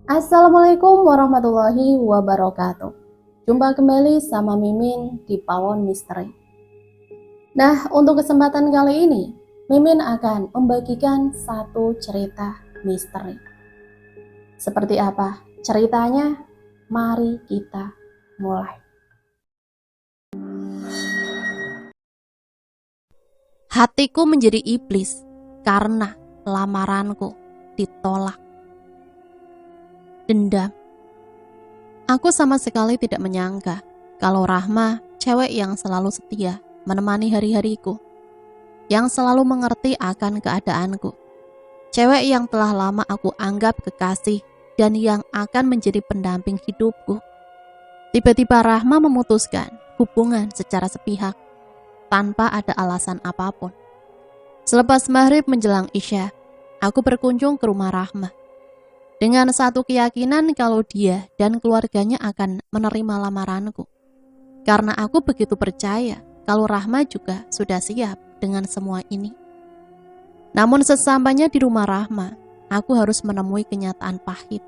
Assalamualaikum warahmatullahi wabarakatuh. Jumpa kembali sama Mimin di Pawon Misteri. Nah, untuk kesempatan kali ini, Mimin akan membagikan satu cerita misteri. Seperti apa ceritanya? Mari kita mulai. Hatiku menjadi iblis karena lamaranku ditolak. Dendam. Aku sama sekali tidak menyangka kalau Rahma, cewek yang selalu setia menemani hari-hariku, yang selalu mengerti akan keadaanku, cewek yang telah lama aku anggap kekasih dan yang akan menjadi pendamping hidupku. Tiba-tiba Rahma memutuskan hubungan secara sepihak tanpa ada alasan apapun. Selepas maghrib menjelang Isya, aku berkunjung ke rumah Rahma dengan satu keyakinan kalau dia dan keluarganya akan menerima lamaranku. Karena aku begitu percaya kalau Rahma juga sudah siap dengan semua ini. Namun sesampainya di rumah Rahma, aku harus menemui kenyataan pahit.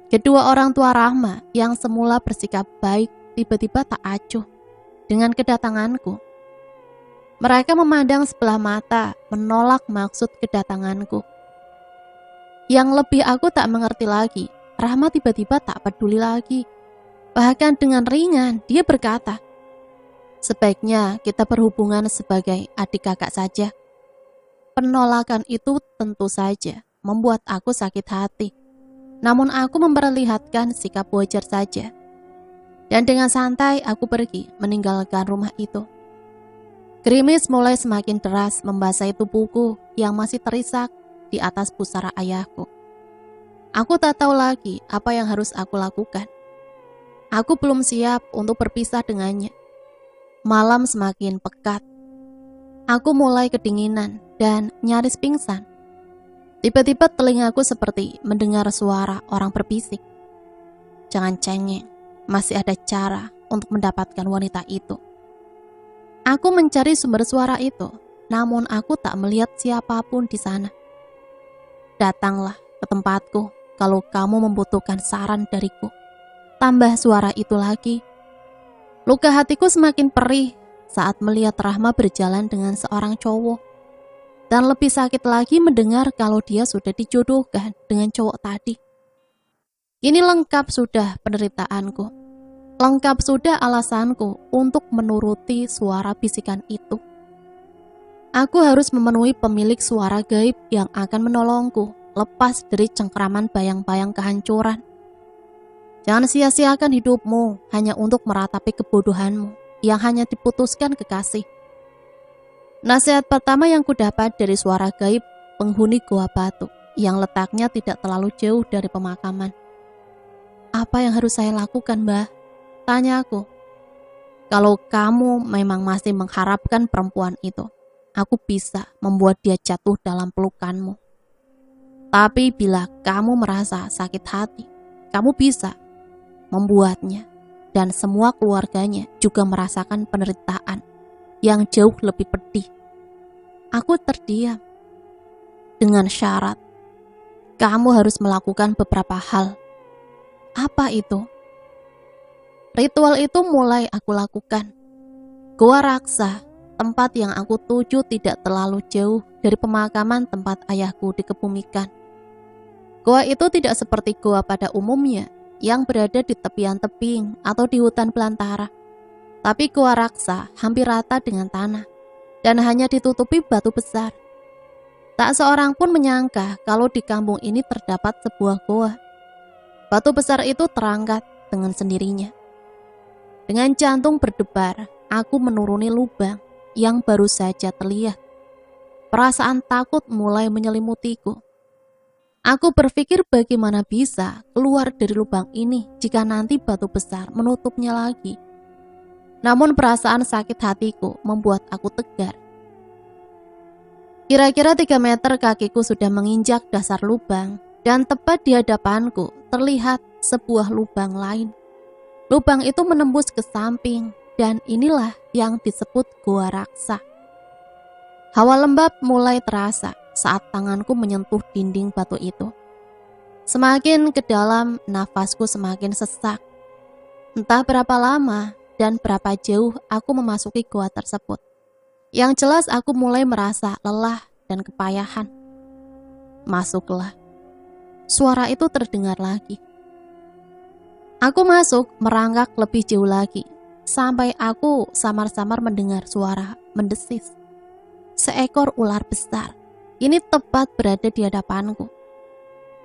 Kedua orang tua Rahma yang semula bersikap baik tiba-tiba tak acuh dengan kedatanganku. Mereka memandang sebelah mata, menolak maksud kedatanganku. Yang lebih aku tak mengerti lagi, Rahma tiba-tiba tak peduli lagi. Bahkan dengan ringan, dia berkata, "Sebaiknya kita berhubungan sebagai adik kakak saja." Penolakan itu tentu saja membuat aku sakit hati. Namun aku memperlihatkan sikap wajar saja. Dan dengan santai aku pergi meninggalkan rumah itu. Gerimis mulai semakin deras membasahi tubuhku yang masih terisak di atas pusara ayahku. Aku tak tahu lagi apa yang harus aku lakukan. Aku belum siap untuk berpisah dengannya. Malam semakin pekat. Aku mulai kedinginan dan nyaris pingsan. Tiba-tiba telingaku seperti mendengar suara orang berbisik. "Jangan cengeng, masih ada cara untuk mendapatkan wanita itu." Aku mencari sumber suara itu, namun aku tak melihat siapapun di sana. "Datanglah ke tempatku kalau kamu membutuhkan saran dariku." Tambah suara itu lagi. Luka hatiku semakin perih saat melihat Rahma berjalan dengan seorang cowok. Dan lebih sakit lagi mendengar kalau dia sudah dijodohkan dengan cowok tadi. Ini lengkap sudah penderitaanku. Lengkap sudah alasanku untuk menuruti suara bisikan itu. Aku harus memenuhi pemilik suara gaib yang akan menolongku lepas dari cengkraman bayang-bayang kehancuran. Jangan sia-siakan hidupmu hanya untuk meratapi kebodohanmu yang hanya diputuskan kekasih. Nasihat pertama yang kudapat dari suara gaib penghuni Goa Batu yang letaknya tidak terlalu jauh dari pemakaman. "Apa yang harus saya lakukan, Mbah?" tanya aku. "Kalau kamu memang masih mengharapkan perempuan itu, aku bisa membuat dia jatuh dalam pelukanmu. Tapi bila kamu merasa sakit hati, kamu bisa membuatnya dan semua keluarganya juga merasakan penderitaan yang jauh lebih pedih." Aku terdiam. "Dengan syarat, kamu harus melakukan beberapa hal." "Apa itu?" Ritual itu mulai aku lakukan. Goa Raksa, tempat yang aku tuju tidak terlalu jauh dari pemakaman tempat ayahku dikebumikan. Goa itu tidak seperti goa pada umumnya yang berada di tepian tebing atau di hutan belantara. Tapi Goa Raksa hampir rata dengan tanah dan hanya ditutupi batu besar. Tak seorang pun menyangka kalau di kampung ini terdapat sebuah goa. Batu besar itu terangkat dengan sendirinya. Dengan jantung berdebar, aku menuruni lubang yang baru saja terlihat. Perasaan takut mulai menyelimutiku. Aku berpikir bagaimana bisa keluar dari lubang ini jika nanti batu besar menutupnya lagi. Namun perasaan sakit hatiku membuat aku tegar. Kira-kira 3 meter kakiku sudah menginjak dasar lubang dan tepat di hadapanku terlihat sebuah lubang lain. Lubang itu menembus ke samping dan inilah yang disebut Goa Raksa. Hawa lembab mulai terasa saat tanganku menyentuh dinding batu itu. Semakin ke dalam, nafasku semakin sesak. Entah berapa lama dan berapa jauh aku memasuki gua tersebut. Yang jelas aku mulai merasa lelah dan kepayahan. Masuklah. Suara itu terdengar lagi. Aku masuk merangkak lebih jauh lagi, sampai aku samar-samar mendengar suara mendesis. Seekor ular besar, ini tepat berada di hadapanku.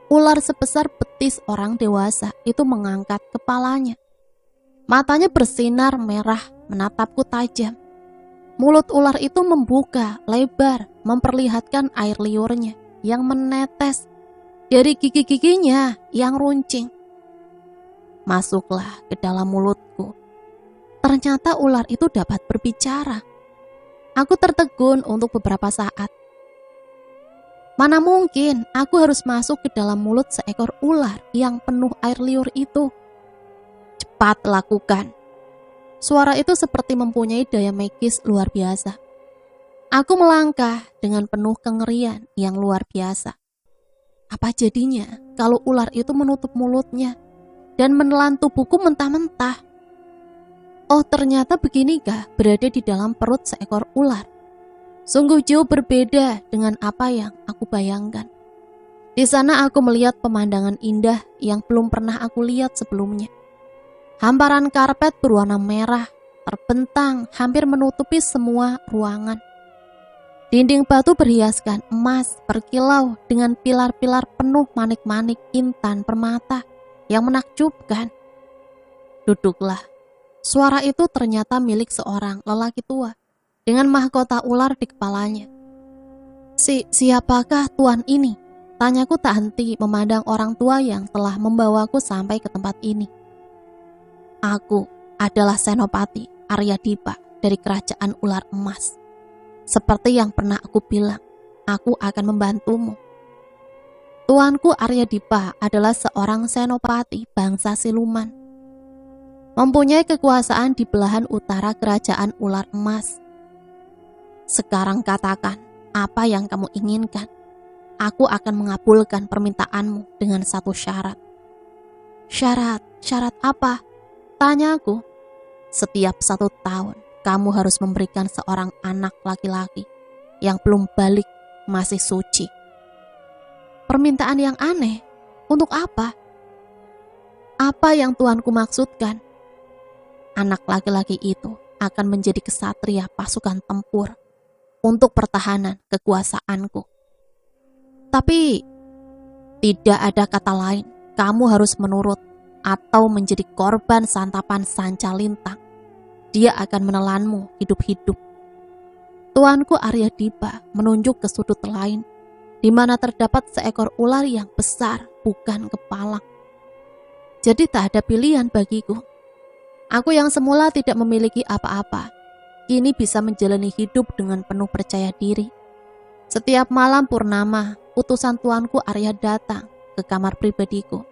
Ular sebesar betis orang dewasa itu mengangkat kepalanya. Matanya bersinar merah menatapku tajam. Mulut ular itu membuka lebar, memperlihatkan air liurnya yang menetes dari gigi-giginya yang runcing. Masuklah ke dalam mulutku. Ternyata ular itu dapat berbicara. Aku tertegun untuk beberapa saat. Mana mungkin aku harus masuk ke dalam mulut seekor ular yang penuh air liur itu. Cepat lakukan. Suara itu seperti mempunyai daya magis luar biasa. Aku melangkah dengan penuh kengerian yang luar biasa. Apa jadinya kalau ular itu menutup mulutnya dan menelan tubuhku mentah-mentah? Oh, ternyata beginikah berada di dalam perut seekor ular. Sungguh jauh berbeda dengan apa yang aku bayangkan. Di sana aku melihat pemandangan indah yang belum pernah aku lihat sebelumnya. Hamparan karpet berwarna merah terbentang hampir menutupi semua ruangan. Dinding batu berhiaskan emas berkilau dengan pilar-pilar penuh manik-manik intan permata yang menakjubkan. Duduklah. Suara itu ternyata milik seorang lelaki tua dengan mahkota ular di kepalanya. Siapakah tuan ini? Tanyaku tak henti memandang orang tua yang telah membawaku sampai ke tempat ini. Aku adalah Senopati Aryadipa dari kerajaan ular emas. Seperti yang pernah aku bilang, aku akan membantumu. Tuanku Aryadipa adalah seorang senopati bangsa siluman. Mempunyai kekuasaan di belahan utara kerajaan ular emas. Sekarang katakan, apa yang kamu inginkan? Aku akan mengabulkan permintaanmu dengan satu syarat. Syarat apa? Tanyaku. Setiap 1 tahun, kamu harus memberikan seorang anak laki-laki yang belum balik masih suci. Permintaan yang aneh. Untuk apa? Apa yang tuanku maksudkan? Anak laki-laki itu akan menjadi kesatria pasukan tempur untuk pertahanan kekuasaanku. Tapi tidak ada kata lain. Kamu harus menurut atau menjadi korban santapan sanca lintang. Dia akan menelanmu hidup-hidup. Tuanku Aryadipa menunjuk ke sudut lain, di mana terdapat seekor ular yang besar, bukan kepalang. Jadi tak ada pilihan bagiku. Aku yang semula tidak memiliki apa-apa, kini bisa menjalani hidup dengan penuh percaya diri. Setiap malam purnama, utusan tuanku Arya datang ke kamar pribadiku.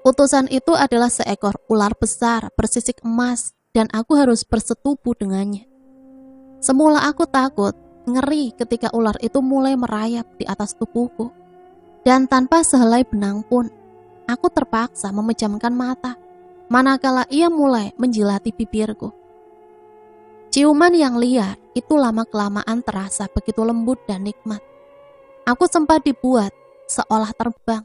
Utusan itu adalah seekor ular besar bersisik emas dan aku harus bersetubuh dengannya. Semula aku takut, ngeri ketika ular itu mulai merayap di atas tubuhku. Dan tanpa sehelai benang pun, aku terpaksa memejamkan mata manakala ia mulai menjilati bibirku. Ciuman yang liar itu lama-kelamaan terasa begitu lembut dan nikmat. Aku sempat dibuat seolah terbang.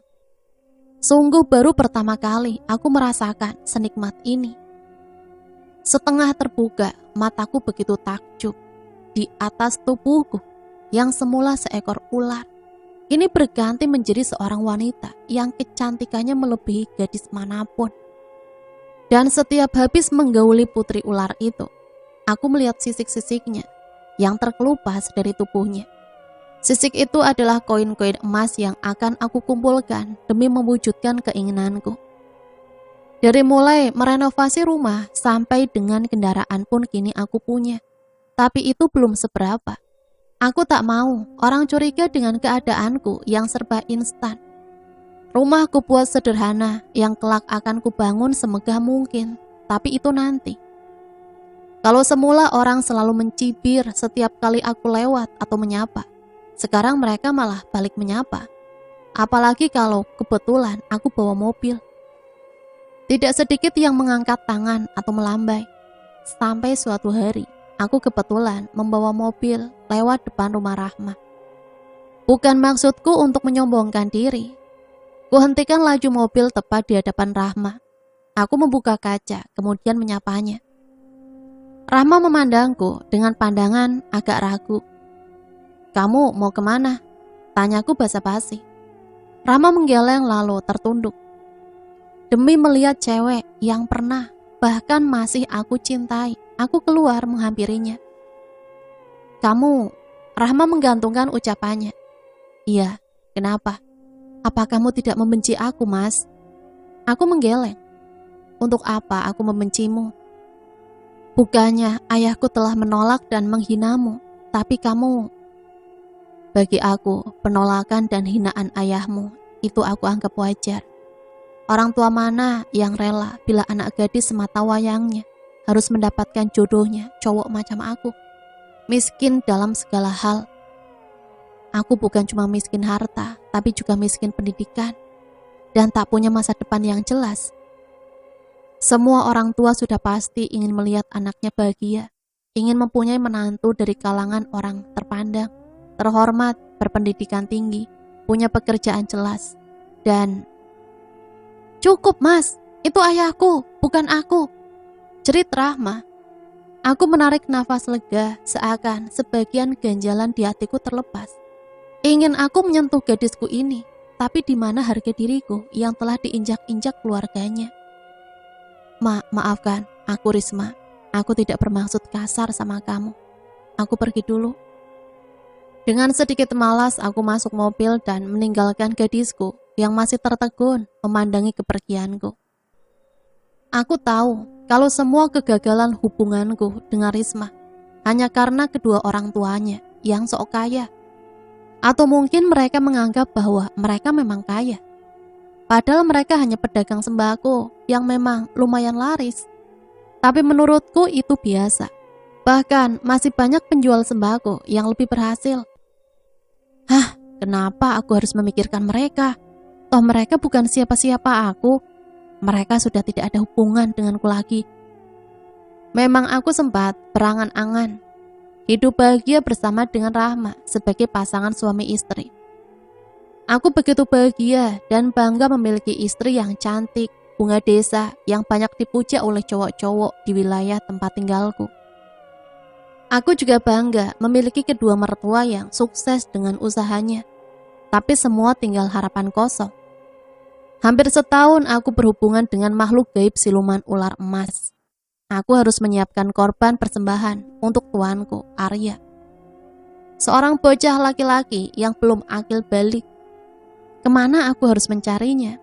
Sungguh baru pertama kali aku merasakan senikmat ini. Setengah terbuka, mataku begitu takjub. Di atas tubuhku yang semula seekor ular, kini berganti menjadi seorang wanita yang kecantikannya melebihi gadis manapun. Dan setiap habis menggauli putri ular itu, aku melihat sisik-sisiknya yang terkelupas dari tubuhnya. Sisik itu adalah koin-koin emas yang akan aku kumpulkan demi mewujudkan keinginanku. Dari mulai merenovasi rumah sampai dengan kendaraan pun kini aku punya. Tapi itu belum seberapa. Aku tak mau orang curiga dengan keadaanku yang serba instan. Rumah ku buat sederhana yang kelak akan kubangun semegah mungkin. Tapi itu nanti. Kalau semula orang selalu mencibir setiap kali aku lewat atau menyapa, sekarang mereka malah balik menyapa. Apalagi kalau kebetulan aku bawa mobil. Tidak sedikit yang mengangkat tangan atau melambai. Sampai suatu hari, aku kebetulan membawa mobil lewat depan rumah Rahma. Bukan maksudku untuk menyombongkan diri. Kuhentikan laju mobil tepat di hadapan Rahma. Aku membuka kaca, kemudian menyapanya. Rahma memandangku dengan pandangan agak ragu. "Kamu mau kemana?" Tanyaku basa-basi. Rahma menggeleng lalu tertunduk. Demi melihat cewek yang pernah, bahkan masih aku cintai, aku keluar menghampirinya. "Kamu," Rahma menggantungkan ucapannya. "Iya, kenapa? Apa kamu tidak membenci aku, Mas?" Aku menggeleng. "Untuk apa aku membencimu? Bukannya ayahku telah menolak dan menghinamu, tapi kamu..." Bagi aku, penolakan dan hinaan ayahmu itu aku anggap wajar. Orang tua mana yang rela bila anak gadis semata wayangnya harus mendapatkan jodohnya cowok macam aku? Miskin dalam segala hal. Aku bukan cuma miskin harta, tapi juga miskin pendidikan dan tak punya masa depan yang jelas. Semua orang tua sudah pasti ingin melihat anaknya bahagia, ingin mempunyai menantu dari kalangan orang terpandang, terhormat, berpendidikan tinggi, punya pekerjaan jelas, dan "Cukup, Mas, itu ayahku, bukan aku," jerit Rahma. Aku menarik nafas lega, seakan sebagian ganjalan di hatiku terlepas. Ingin aku menyentuh gadisku ini, tapi di mana harga diriku yang telah diinjak-injak keluarganya? Maafkan, aku Risma. Aku tidak bermaksud kasar sama kamu. Aku pergi dulu." Dengan sedikit malas, aku masuk mobil dan meninggalkan gadisku yang masih tertegun memandangi kepergianku. Aku tahu kalau semua kegagalan hubunganku dengan Risma hanya karena kedua orang tuanya yang sok kaya. Atau mungkin mereka menganggap bahwa mereka memang kaya. Padahal mereka hanya pedagang sembako yang memang lumayan laris. Tapi menurutku itu biasa. Bahkan masih banyak penjual sembako yang lebih berhasil. Kenapa aku harus memikirkan mereka? Toh mereka bukan siapa-siapa aku. Mereka sudah tidak ada hubungan denganku lagi. Memang aku sempat berangan-angan hidup bahagia bersama dengan Rahma sebagai pasangan suami istri. Aku begitu bahagia dan bangga memiliki istri yang cantik, bunga desa yang banyak dipuja oleh cowok-cowok di wilayah tempat tinggalku. Aku juga bangga memiliki kedua mertua yang sukses dengan usahanya. Tapi semua tinggal harapan kosong. Hampir setahun aku berhubungan dengan makhluk gaib siluman ular emas. Aku harus menyiapkan korban persembahan untuk tuanku, Arya. Seorang bocah laki-laki yang belum akil balik. Kemana aku harus mencarinya?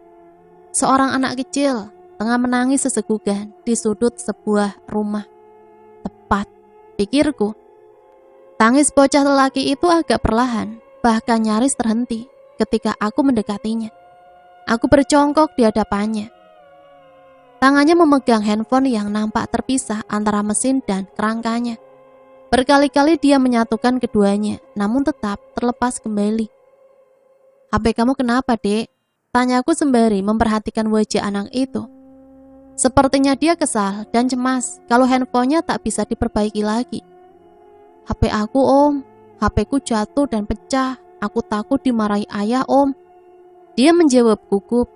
Seorang anak kecil tengah menangis sesegukan di sudut sebuah rumah. Tepat, pikirku. Tangis bocah lelaki itu agak perlahan, bahkan nyaris terhenti ketika aku mendekatinya. Aku berjongkok di hadapannya. Tangannya memegang handphone yang nampak terpisah antara mesin dan kerangkanya. Berkali-kali dia menyatukan keduanya, namun tetap terlepas kembali. "HP kamu kenapa, Dek?" Tanyaku sembari memperhatikan wajah anak itu. Sepertinya dia kesal dan cemas kalau handphonenya tak bisa diperbaiki lagi. "HP aku, Om. HP-ku jatuh dan pecah. Aku takut dimarahi ayah, Om." Dia menjawab gugup.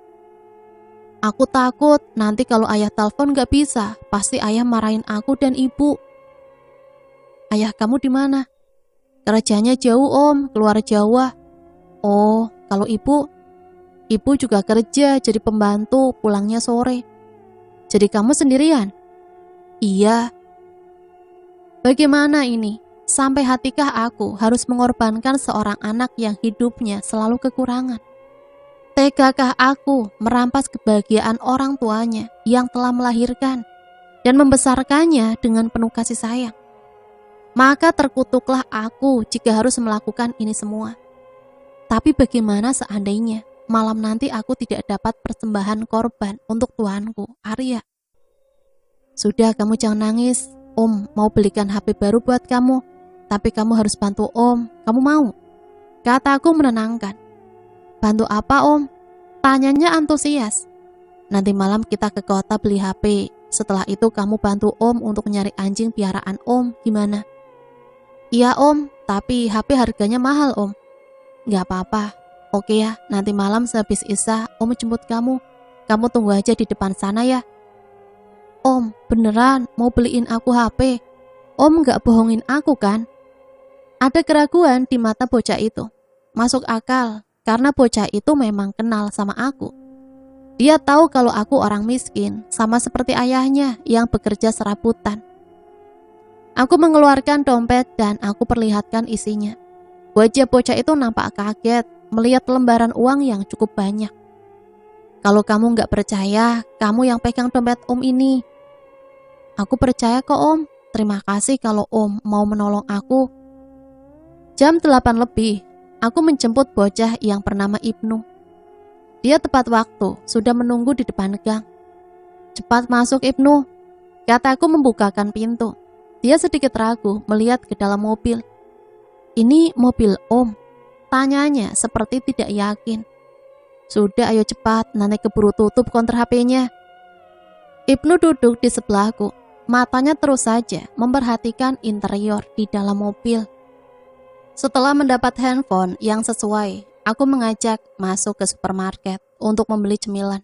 "Aku takut nanti kalau ayah telepon gak bisa, pasti ayah marahin aku dan ibu." "Ayah kamu di mana?" "Kerjanya jauh, Om, keluar Jawa." "Oh, kalau ibu?" "Ibu juga kerja jadi pembantu, pulangnya sore." "Jadi kamu sendirian?" "Iya." Bagaimana ini? Sampai hatikah aku harus mengorbankan seorang anak yang hidupnya selalu kekurangan? Tegakah aku merampas kebahagiaan orang tuanya yang telah melahirkan dan membesarkannya dengan penuh kasih sayang? Maka terkutuklah aku jika harus melakukan ini semua. Tapi bagaimana seandainya malam nanti aku tidak dapat persembahan korban untuk tuanku, Arya? "Sudah, kamu jangan nangis. Om mau belikan HP baru buat kamu. Tapi kamu harus bantu Om. Kamu mau?" Kataku menenangkan. Bantu apa Om? Tanyanya antusias. Nanti malam kita ke kota beli HP. Setelah itu kamu bantu Om untuk nyari anjing piaraan Om, gimana? Iya Om, tapi HP harganya mahal Om. Gak apa-apa. Oke ya, nanti malam sehabis Isya Om jemput kamu. Kamu tunggu aja di depan sana ya. Om, beneran mau beliin aku HP? Om gak bohongin aku kan? Ada keraguan di mata bocah itu. Masuk akal, karena bocah itu memang kenal sama aku. Dia tahu kalau aku orang miskin, sama seperti ayahnya yang bekerja serabutan. Aku mengeluarkan dompet dan aku perlihatkan isinya. Wajah bocah itu nampak kaget melihat lembaran uang yang cukup banyak. Kalau kamu gak percaya, kamu yang pegang dompet Om ini. Aku percaya kok Om. Terima kasih kalau Om mau menolong aku. Jam 8 lebih, aku menjemput bocah yang bernama Ibnu. Dia tepat waktu, sudah menunggu di depan gang. Cepat masuk Ibnu, kataku membukakan pintu. Dia sedikit ragu melihat ke dalam mobil. Ini mobil Om, tanyanya seperti tidak yakin. Sudah ayo cepat, nanti keburu tutup konter HP-nya. Ibnu duduk di sebelahku, matanya terus saja memperhatikan interior di dalam mobil. Setelah mendapat handphone yang sesuai, aku mengajak masuk ke supermarket untuk membeli cemilan.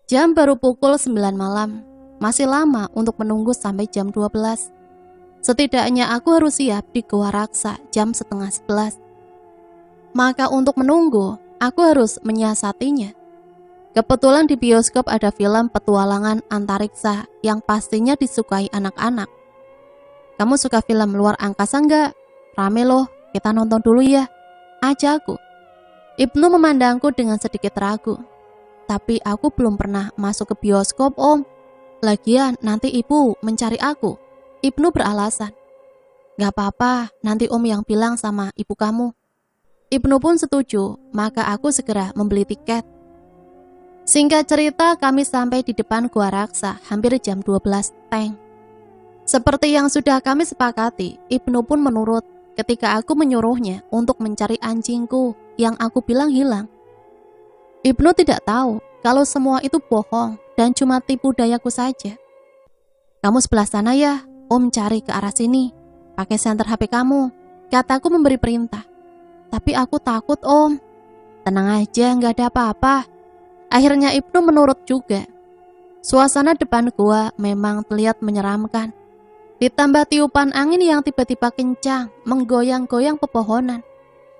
Jam baru pukul 9 malam, masih lama untuk menunggu sampai jam 12. Setidaknya aku harus siap di Goa Raksa jam setengah 11. Maka untuk menunggu, aku harus menyiasatinya. Kebetulan di bioskop ada film petualangan antariksa yang pastinya disukai anak-anak. Kamu suka film luar angkasa enggak? Rame loh, kita nonton dulu ya, ajakku. Ibnu memandangku dengan sedikit ragu. Tapi aku belum pernah masuk ke bioskop Om. Lagian nanti ibu mencari aku. Ibnu beralasan. Gak apa-apa, nanti Om yang bilang sama ibu kamu. Ibnu pun setuju, maka aku segera membeli tiket. Singkat cerita, kami sampai di depan Goa Raksa hampir jam 12 teng. Seperti yang sudah kami sepakati, Ibnu pun menurut ketika aku menyuruhnya untuk mencari anjingku yang aku bilang hilang. Ibnu tidak tahu kalau semua itu bohong dan cuma tipu dayaku saja. Kamu sebelah sana ya, Om cari ke arah sini. Pakai senter HP kamu, kataku memberi perintah. Tapi aku takut Om. Tenang aja, gak ada apa-apa. Akhirnya Ibnu menurut juga. Suasana depan gua memang terlihat menyeramkan. Ditambah tiupan angin yang tiba-tiba kencang menggoyang-goyang pepohonan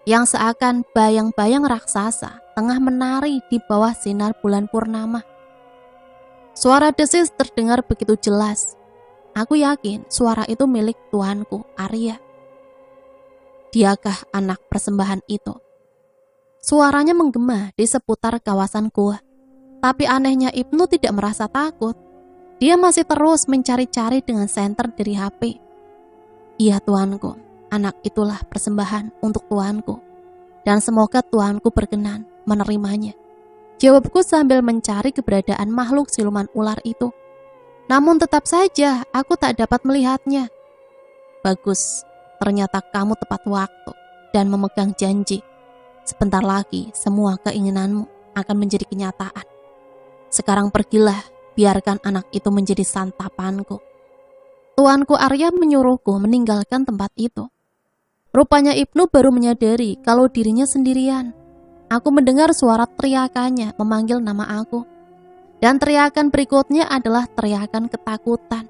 yang seakan bayang-bayang raksasa tengah menari di bawah sinar bulan purnama. Suara desis terdengar begitu jelas. Aku yakin suara itu milik tuanku, Arya. Diakah anak persembahan itu? Suaranya menggema di seputar kawasan gua. Tapi anehnya Ibnu tidak merasa takut. Dia masih terus mencari-cari dengan senter dari HP. Iya tuanku, anak itulah persembahan untuk tuanku. Dan semoga tuanku berkenan menerimanya. Jawabku sambil mencari keberadaan makhluk siluman ular itu. Namun tetap saja aku tak dapat melihatnya. Bagus, ternyata kamu tepat waktu dan memegang janji. Sebentar lagi semua keinginanmu akan menjadi kenyataan. Sekarang pergilah, biarkan anak itu menjadi santapanku. Tuanku Arya menyuruhku meninggalkan tempat itu. Rupanya Ibnu baru menyadari kalau dirinya sendirian. Aku mendengar suara teriakannya memanggil nama aku. Dan teriakan berikutnya adalah teriakan ketakutan.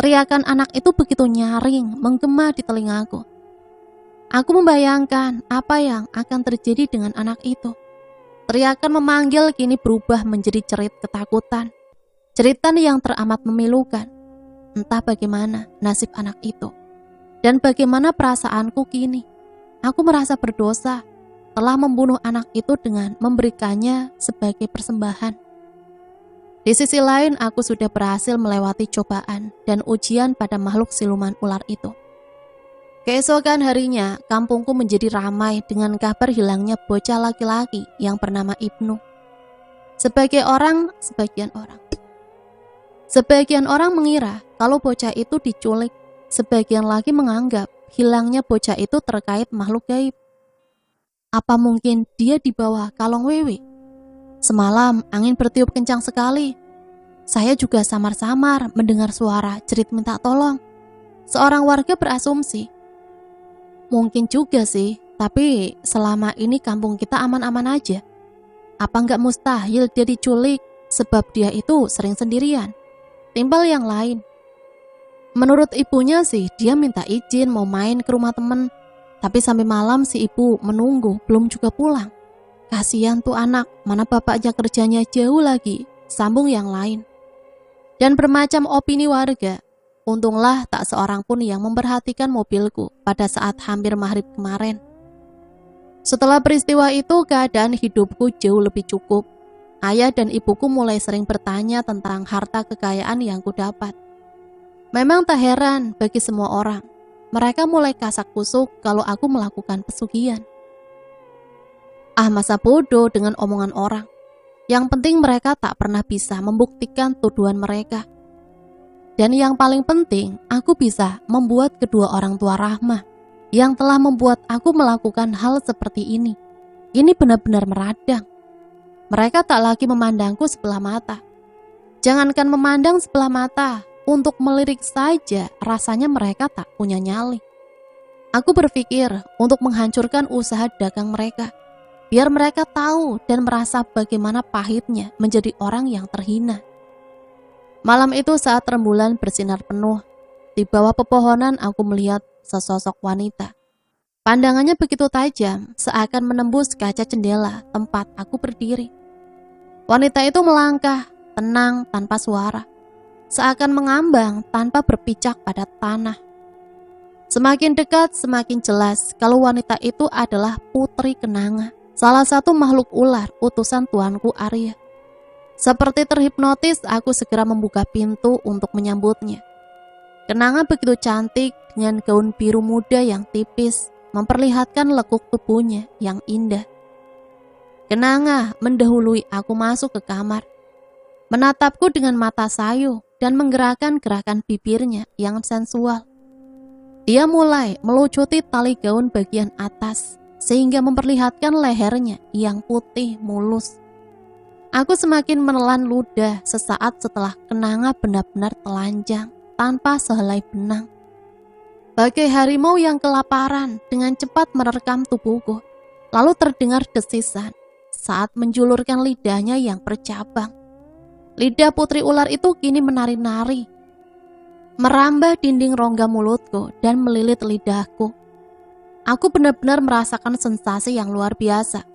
Teriakan anak itu begitu nyaring, menggema di telingaku. Aku membayangkan apa yang akan terjadi dengan anak itu. Teriakan memanggil kini berubah menjadi cerit ketakutan. Cerita yang teramat memilukan. Entah bagaimana nasib anak itu. Dan bagaimana perasaanku kini. Aku merasa berdosa telah membunuh anak itu dengan memberikannya sebagai persembahan. Di sisi lain, aku sudah berhasil melewati cobaan dan ujian pada makhluk siluman ular itu. Keesokan harinya, kampungku menjadi ramai dengan kabar hilangnya bocah laki-laki yang bernama Ibnu. Sebagian orang mengira kalau bocah itu diculik. Sebagian lagi menganggap hilangnya bocah itu terkait makhluk gaib. Apa mungkin dia di bawah kalong wewe? Semalam angin bertiup kencang sekali. Saya juga samar-samar mendengar suara jerit minta tolong. Seorang warga berasumsi, mungkin juga sih, tapi selama ini kampung kita aman-aman aja. Apa nggak mustahil dia diculik sebab dia itu sering sendirian? Timbal yang lain. Menurut ibunya sih, dia minta izin mau main ke rumah temen. Tapi sampai malam si ibu menunggu, belum juga pulang. Kasihan tuh anak, mana bapaknya kerjanya jauh lagi, sambung yang lain. Dan bermacam opini warga. Untunglah tak seorang pun yang memperhatikan mobilku pada saat hampir maghrib kemarin. Setelah peristiwa itu, keadaan hidupku jauh lebih cukup. Ayah dan ibuku mulai sering bertanya tentang harta kekayaan yang kudapat. Memang tak heran bagi semua orang. Mereka mulai kasak kusuk kalau aku melakukan pesugihan. Masa bodoh dengan omongan orang. Yang penting mereka tak pernah bisa membuktikan tuduhan mereka. Dan yang paling penting, aku bisa membuat kedua orang tua Rahma yang telah membuat aku melakukan hal seperti ini. Ini benar-benar meradang. Mereka tak lagi memandangku sebelah mata. Jangankan memandang sebelah mata, untuk melirik saja rasanya mereka tak punya nyali. Aku berpikir untuk menghancurkan usaha dagang mereka, biar mereka tahu dan merasa bagaimana pahitnya menjadi orang yang terhina. Malam itu saat rembulan bersinar penuh, di bawah pepohonan aku melihat sesosok wanita. Pandangannya begitu tajam, seakan menembus kaca jendela tempat aku berdiri. Wanita itu melangkah, tenang tanpa suara, seakan mengambang tanpa berpijak pada tanah. Semakin dekat, semakin jelas kalau wanita itu adalah Putri Kenanga, salah satu makhluk ular utusan tuanku Arya. Seperti terhipnotis, aku segera membuka pintu untuk menyambutnya. Kenanga begitu cantik dengan gaun biru muda yang tipis, memperlihatkan lekuk tubuhnya yang indah. Kenanga mendahului aku masuk ke kamar, menatapku dengan mata sayu dan menggerakkan gerakan bibirnya yang sensual. Dia mulai melucuti tali gaun bagian atas sehingga memperlihatkan lehernya yang putih mulus. Aku semakin menelan ludah sesaat setelah Kenanga benar-benar telanjang tanpa sehelai benang. Bagai harimau yang kelaparan, dengan cepat menerkam tubuhku, lalu terdengar desisan saat menjulurkan lidahnya yang bercabang. Lidah putri ular itu kini menari-nari, merambah dinding rongga mulutku dan melilit lidahku. Aku benar-benar merasakan sensasi yang luar biasa.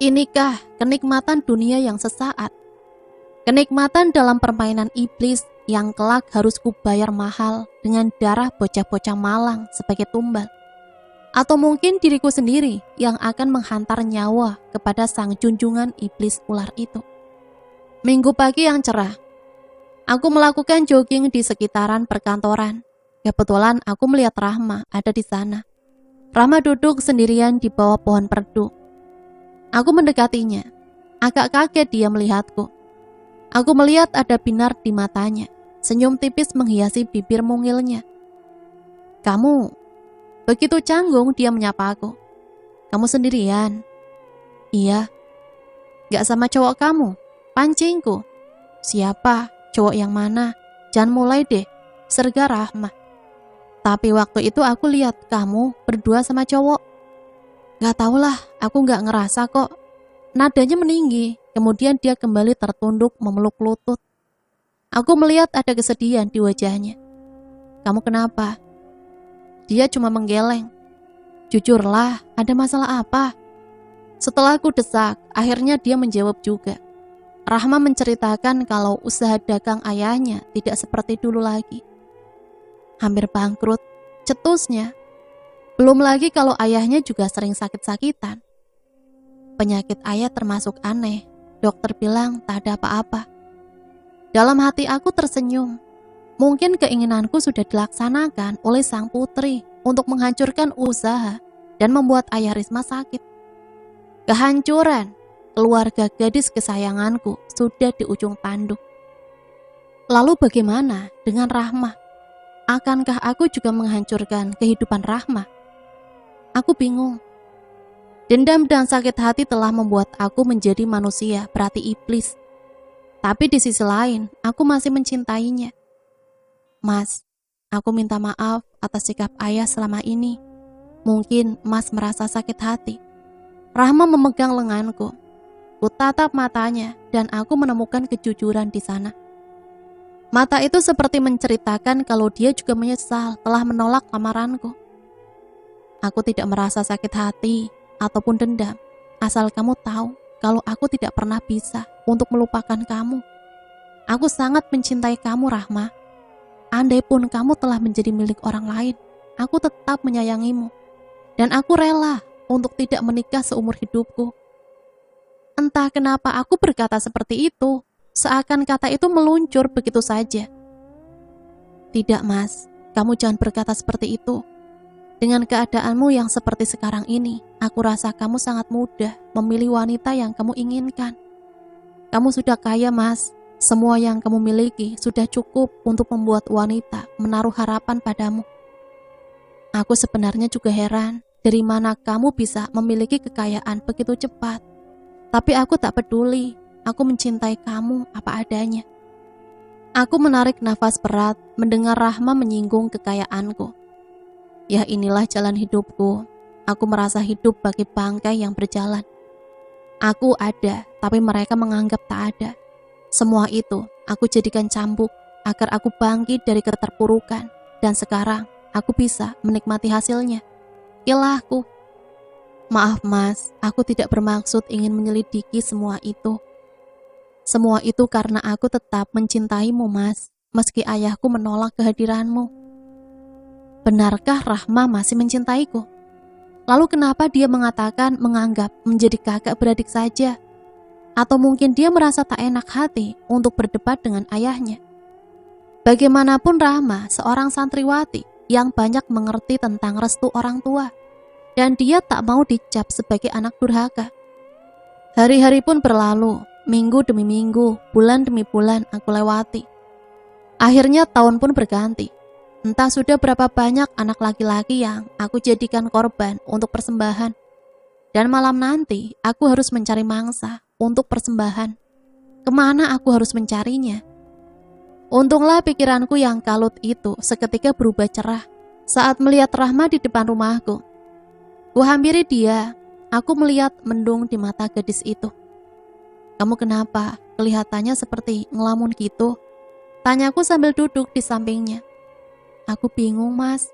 Inikah kenikmatan dunia yang sesaat? Kenikmatan dalam permainan iblis yang kelak harus kubayar mahal dengan darah bocah-bocah malang sebagai tumbal. Atau mungkin diriku sendiri yang akan menghantar nyawa kepada sang junjungan iblis ular itu. Minggu pagi yang cerah, aku melakukan jogging di sekitaran perkantoran. Kebetulan aku melihat Rahma ada di sana. Rahma duduk sendirian di bawah pohon perdu. Aku mendekatinya. Agak kaget dia melihatku. Aku melihat ada binar di matanya. Senyum tipis menghiasi bibir mungilnya. "Kamu..." Begitu canggung dia menyapa aku. "Kamu sendirian?" "Iya." "Gak sama cowok kamu?" "Pancingku." "Siapa? Cowok yang mana? Jangan mulai deh," serga Rahma. "Tapi waktu itu aku lihat kamu berdua sama cowok." "Gak tahulah, aku gak ngerasa kok." Nadanya meninggi, kemudian dia kembali tertunduk memeluk lutut. Aku melihat ada kesedihan di wajahnya. "Kamu kenapa?" Dia cuma menggeleng. "Jujurlah, ada masalah apa?" Setelah aku desak, akhirnya dia menjawab juga. Rahma menceritakan kalau usaha dagang ayahnya tidak seperti dulu lagi. Hampir bangkrut, cetusnya. Belum lagi kalau ayahnya juga sering sakit-sakitan. Penyakit ayah termasuk aneh. Dokter bilang tak ada apa-apa. Dalam hati aku tersenyum. Mungkin keinginanku sudah dilaksanakan oleh sang putri untuk menghancurkan usaha dan membuat ayah Risma sakit. Kehancuran keluarga gadis kesayanganku sudah di ujung tanduk. Lalu bagaimana dengan Rahma? Akankah aku juga menghancurkan kehidupan Rahma? Aku bingung. Dendam dan sakit hati telah membuat aku menjadi manusia berarti iblis. Tapi di sisi lain, aku masih mencintainya. Mas, aku minta maaf atas sikap ayah selama ini. Mungkin Mas merasa sakit hati. Rahma memegang lenganku. Ku tatap matanya dan aku menemukan kejujuran di sana. Mata itu seperti menceritakan kalau dia juga menyesal telah menolak lamaranku. Aku tidak merasa sakit hati ataupun dendam. Asal kamu tahu kalau aku tidak pernah bisa untuk melupakan kamu. Aku sangat mencintai kamu, Rahma. Andai pun kamu telah menjadi milik orang lain, aku tetap menyayangimu. Dan aku rela untuk tidak menikah seumur hidupku. Entah kenapa aku berkata seperti itu, seakan kata itu meluncur begitu saja. Tidak, Mas, kamu jangan berkata seperti itu. Dengan keadaanmu yang seperti sekarang ini, aku rasa kamu sangat mudah memilih wanita yang kamu inginkan. Kamu sudah kaya, Mas. Semua yang kamu miliki sudah cukup untuk membuat wanita menaruh harapan padamu. Aku sebenarnya juga heran dari mana kamu bisa memiliki kekayaan begitu cepat. Tapi aku tak peduli, aku mencintai kamu apa adanya. Aku menarik nafas berat mendengar Rahma menyinggung kekayaanku. Ya inilah jalan hidupku. Aku merasa hidup bagi bangkai yang berjalan. Aku ada, tapi mereka menganggap tak ada. Semua itu aku jadikan cambuk agar aku bangkit dari keterpurukan. Dan sekarang aku bisa menikmati hasilnya. Ilahku. Maaf Mas, aku tidak bermaksud ingin menyelidiki semua itu. Semua itu karena aku tetap mencintaimu Mas, meski ayahku menolak kehadiranmu. Benarkah Rahma masih mencintaiku? Lalu kenapa dia mengatakan menganggap menjadi kakak beradik saja? Atau mungkin dia merasa tak enak hati untuk berdebat dengan ayahnya? Bagaimanapun Rahma seorang santriwati yang banyak mengerti tentang restu orang tua. Dan dia tak mau dicap sebagai anak durhaka. Hari-hari pun berlalu, minggu demi minggu, bulan demi bulan aku lewati. Akhirnya tahun pun berganti. Entah sudah berapa banyak anak laki-laki yang aku jadikan korban untuk persembahan. Dan malam nanti aku harus mencari mangsa untuk persembahan. Kemana aku harus mencarinya? Untunglah pikiranku yang kalut itu seketika berubah cerah saat melihat Rahma di depan rumahku. Ku hampiri dia, aku melihat mendung di mata gadis itu. Kamu kenapa? Kelihatannya seperti ngelamun gitu. Tanyaku sambil duduk di sampingnya. Aku bingung Mas.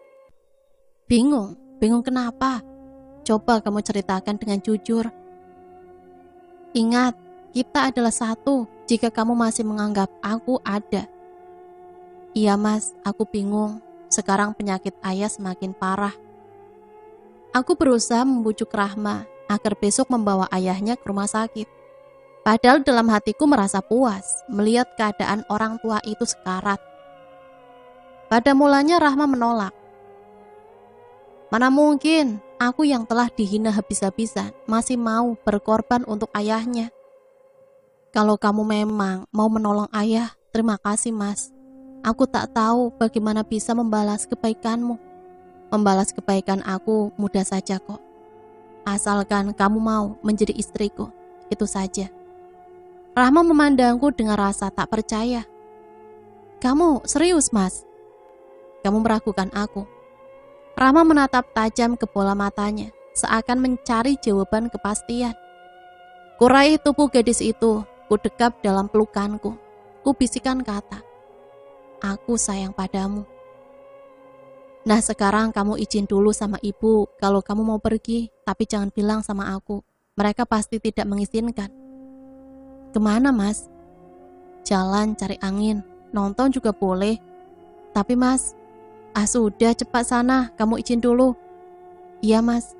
Bingung? Bingung kenapa? Coba kamu ceritakan dengan jujur. Ingat, kita adalah satu jika kamu masih menganggap aku ada. Iya Mas, aku bingung. Sekarang penyakit ayah semakin parah. Aku berusaha membujuk Rahma agar besok membawa ayahnya ke rumah sakit. Padahal dalam hatiku merasa puas melihat keadaan orang tua itu sekarat. Pada mulanya Rahma menolak. Mana mungkin aku yang telah dihina habis-habisan masih mau berkorban untuk ayahnya. Kalau kamu memang mau menolong ayah, terima kasih Mas. Aku tak tahu bagaimana bisa membalas kebaikanmu. Membalas kebaikan aku mudah saja kok. Asalkan kamu mau menjadi istriku, itu saja. Rahma memandangku dengan rasa tak percaya. Kamu serius Mas? Kamu meragukan aku. Rahma menatap tajam ke bola matanya, seakan mencari jawaban kepastian. Kuraih tubuh gadis itu, ku dekap dalam pelukanku. Ku bisikan kata, aku sayang padamu. Nah sekarang kamu izin dulu sama ibu kalau kamu mau pergi, tapi jangan bilang sama aku. Mereka pasti tidak mengizinkan. Kemana Mas? Jalan cari angin, nonton juga boleh. Tapi Mas, sudah cepat sana, kamu izin dulu. Iya Mas.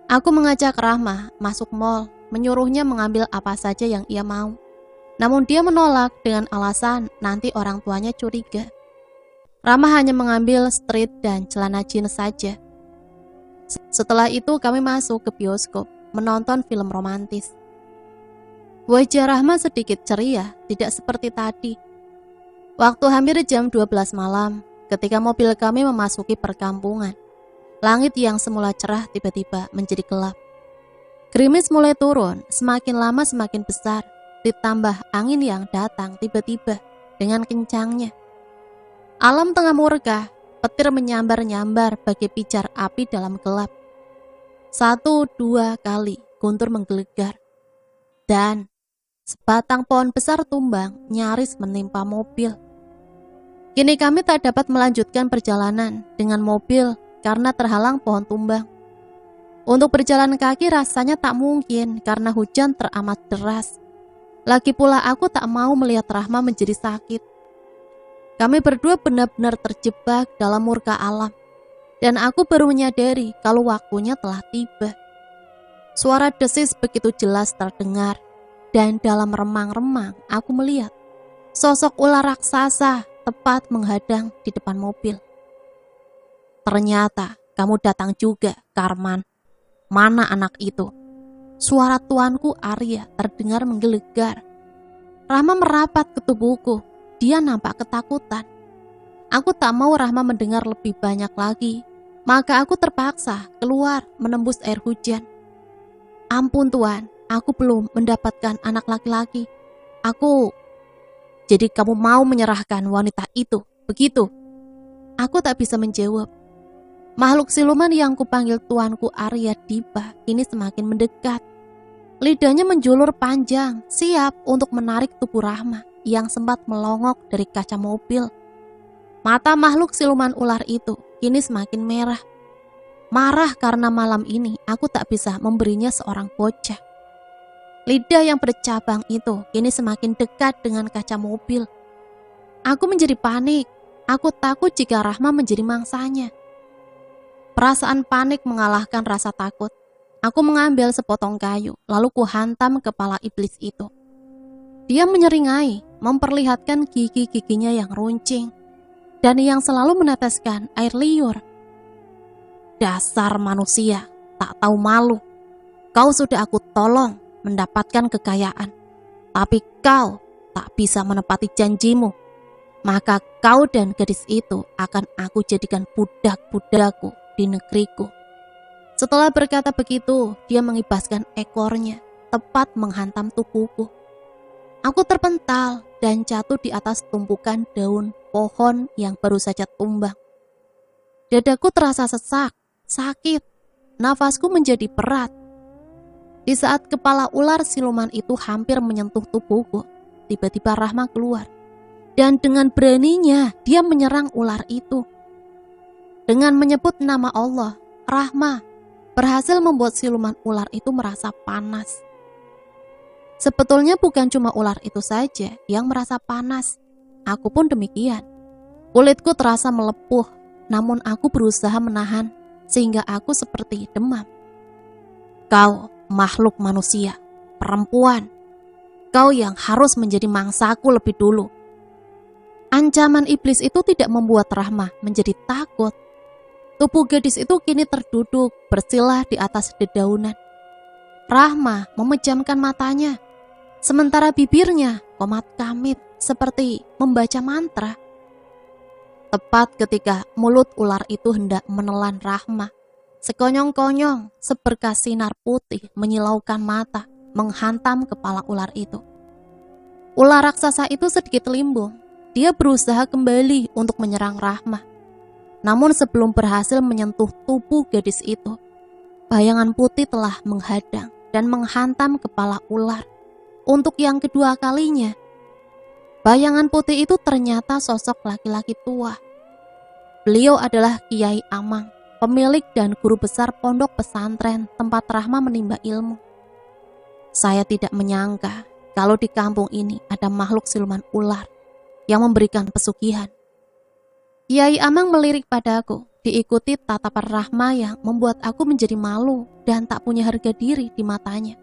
Aku mengajak Rahma masuk mall, menyuruhnya mengambil apa saja yang ia mau. Namun dia menolak dengan alasan nanti orang tuanya curiga. Rahma hanya mengambil street dan celana jeans saja. Setelah itu kami masuk ke bioskop, menonton film romantis. Wajah Rahma sedikit ceria, tidak seperti tadi. Waktu hampir jam 12 malam, ketika mobil kami memasuki perkampungan, langit yang semula cerah tiba-tiba menjadi gelap. Gerimis mulai turun, semakin lama semakin besar, ditambah angin yang datang tiba-tiba dengan kencangnya. Alam tengah murka, petir menyambar-nyambar bagai pijar api dalam gelap. 1-2 kali guntur menggelegar, dan sebatang pohon besar tumbang nyaris menimpa mobil. Kini kami tak dapat melanjutkan perjalanan dengan mobil karena terhalang pohon tumbang. Untuk berjalan kaki rasanya tak mungkin karena hujan teramat deras. Lagi pula aku tak mau melihat Rahma menjadi sakit. Kami berdua benar-benar terjebak dalam murka alam. Dan aku baru menyadari kalau waktunya telah tiba. Suara desis begitu jelas terdengar. Dan dalam remang-remang aku melihat sosok ular raksasa tepat menghadang di depan mobil. Ternyata kamu datang juga, Karman. Mana anak itu? Suara tuanku Arya terdengar menggelegar. Rahma merapat ke tubuhku. Dia nampak ketakutan. Aku tak mau Rahma mendengar lebih banyak lagi. Maka aku terpaksa keluar menembus air hujan. Ampun Tuan, aku belum mendapatkan anak laki-laki. Jadi kamu mau menyerahkan wanita itu, begitu? Aku tak bisa menjawab. Makhluk siluman yang kupanggil tuanku Arya Dipa kini semakin mendekat. Lidahnya menjulur panjang, siap untuk menarik tubuh Rahma yang sempat melongok dari kaca mobil. Mata makhluk siluman ular itu kini semakin merah. Marah karena malam ini aku tak bisa memberinya seorang bocah. Lidah yang bercabang itu kini semakin dekat dengan kaca mobil. Aku menjadi panik. Aku takut jika Rahma menjadi mangsanya. Perasaan panik mengalahkan rasa takut. Aku mengambil sepotong kayu, lalu kuhantam kepala iblis itu. Dia menyeringai, memperlihatkan gigi-giginya yang runcing, dan yang selalu meneteskan air liur. Dasar manusia, tak tahu malu. Kau sudah aku tolong mendapatkan kekayaan, tapi kau tak bisa menepati janjimu. Maka kau dan gadis itu akan aku jadikan budak-budakku di negeriku. Setelah berkata begitu, dia mengibaskan ekornya, tepat menghantam tubuhku. Aku terpental dan jatuh di atas tumpukan daun pohon yang baru saja tumbang. Dadaku terasa sesak, sakit, nafasku menjadi berat. Di saat kepala ular siluman itu hampir menyentuh tubuhku, tiba-tiba Rahma keluar. Dan dengan beraninya dia menyerang ular itu. Dengan menyebut nama Allah, Rahma berhasil membuat siluman ular itu merasa panas. Sebetulnya bukan cuma ular itu saja yang merasa panas. Aku pun demikian. Kulitku terasa melepuh, namun aku berusaha menahan sehingga aku seperti demam. Kau makhluk manusia, perempuan. Kau yang harus menjadi mangsaku lebih dulu. Ancaman iblis itu tidak membuat Rahma menjadi takut. Tubuh gadis itu kini terduduk bersila di atas dedaunan. Rahma memejamkan matanya, sementara bibirnya komat-kamit seperti membaca mantra. Tepat ketika mulut ular itu hendak menelan Rahma, sekonyong-konyong seberkas sinar putih menyilaukan mata, menghantam kepala ular itu. Ular raksasa itu sedikit limbung. Dia berusaha kembali untuk menyerang Rahma. Namun sebelum berhasil menyentuh tubuh gadis itu, bayangan putih telah menghadang dan menghantam kepala ular. Untuk yang kedua kalinya, bayangan putih itu ternyata sosok laki-laki tua. Beliau adalah Kiai Amang, pemilik dan guru besar pondok pesantren tempat Rahma menimba ilmu. Saya tidak menyangka kalau di kampung ini ada makhluk siluman ular yang memberikan pesugihan. Kiai Amang melirik padaku, diikuti tatapan Rahma yang membuat aku menjadi malu dan tak punya harga diri di matanya.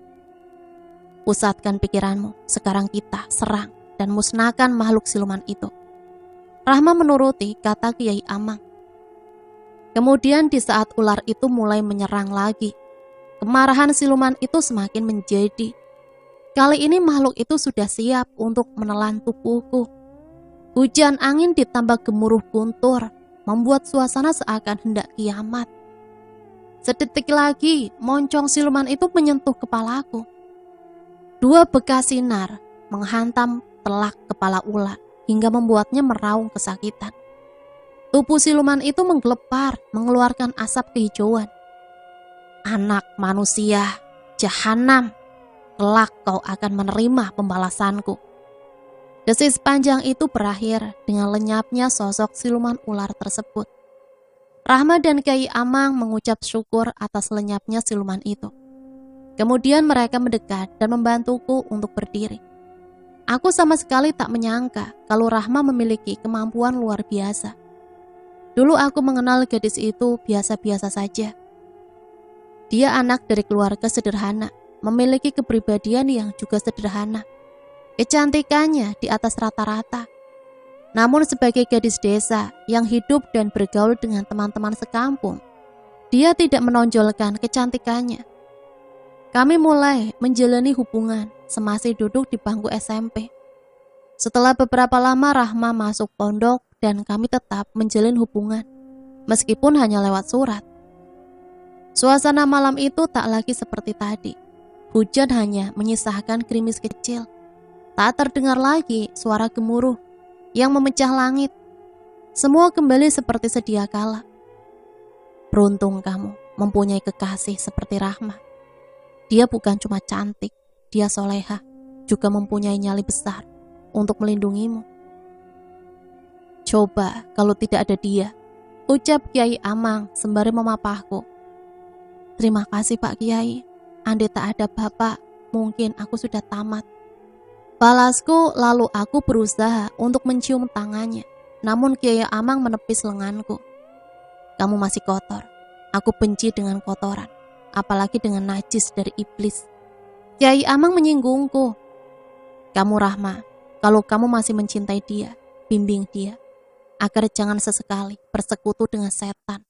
Pusatkan pikiranmu, sekarang kita serang dan musnahkan makhluk siluman itu. Rahma menuruti kata Kiai Amang. Kemudian di saat ular itu mulai menyerang lagi, kemarahan siluman itu semakin menjadi. Kali ini makhluk itu sudah siap untuk menelan tubuhku. Hujan angin ditambah gemuruh guntur membuat suasana seakan hendak kiamat. Sedetik lagi, moncong siluman itu menyentuh kepalaku. 2 bekas sinar menghantam telak kepala ular hingga membuatnya meraung kesakitan. Tubuh siluman itu menggelepar, mengeluarkan asap kehijauan. Anak manusia, jahanam, kelak kau akan menerima pembalasanku. Desis panjang itu berakhir dengan lenyapnya sosok siluman ular tersebut. Rahma dan Kyai Amang mengucap syukur atas lenyapnya siluman itu. Kemudian mereka mendekat dan membantuku untuk berdiri. Aku sama sekali tak menyangka kalau Rahma memiliki kemampuan luar biasa. Dulu aku mengenal gadis itu biasa-biasa saja. Dia anak dari keluarga sederhana, memiliki kepribadian yang juga sederhana. Kecantikannya di atas rata-rata. Namun sebagai gadis desa yang hidup dan bergaul dengan teman-teman sekampung, dia tidak menonjolkan kecantikannya. Kami mulai menjalani hubungan semasih duduk di bangku SMP. Setelah beberapa lama Rahma masuk pondok dan kami tetap menjalin hubungan, meskipun hanya lewat surat. Suasana malam itu tak lagi seperti tadi. Hujan hanya menyisahkan gerimis kecil. Tak terdengar lagi suara gemuruh yang memecah langit. Semua kembali seperti sedia kala. Beruntung kamu mempunyai kekasih seperti Rahma. Dia bukan cuma cantik, dia soleha, juga mempunyai nyali besar untuk melindungimu. Coba kalau tidak ada dia, ucap Kyai Amang sembari memapahku. Terima kasih Pak Kiai, andai tak ada Bapak, mungkin aku sudah tamat. Balasku, lalu aku berusaha untuk mencium tangannya. Namun Kyai Amang menepis lenganku. Kamu masih kotor. Aku benci dengan kotoran, apalagi dengan najis dari iblis. Kyai Amang menyinggungku. Kamu Rahma, kalau kamu masih mencintai dia, bimbing dia, agar jangan sesekali bersekutu dengan setan.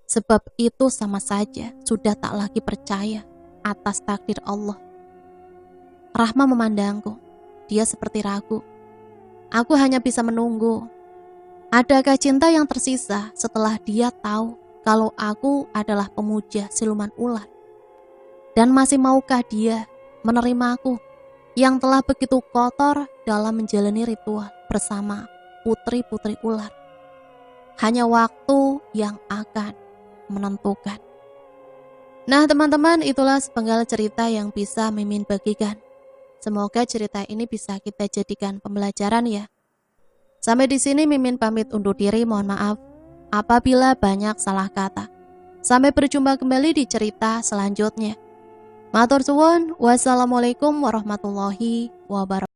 Sebab itu sama saja sudah tak lagi percaya atas takdir Allah. Rahma memandangku. Dia seperti ragu. Aku hanya bisa menunggu. Adakah cinta yang tersisa setelah dia tahu kalau aku adalah pemuja siluman ular? Dan masih maukah dia menerima aku yang telah begitu kotor dalam menjalani ritual bersama putri-putri ular? Hanya waktu yang akan menentukan. Nah teman-teman, itulah sepenggal cerita yang bisa Mimin bagikan. Semoga cerita ini bisa kita jadikan pembelajaran ya. Sampai di sini Mimin pamit undur diri, mohon maaf apabila banyak salah kata. Sampai berjumpa kembali di cerita selanjutnya. Matur suwun, wassalamualaikum warahmatullahi wabarakatuh.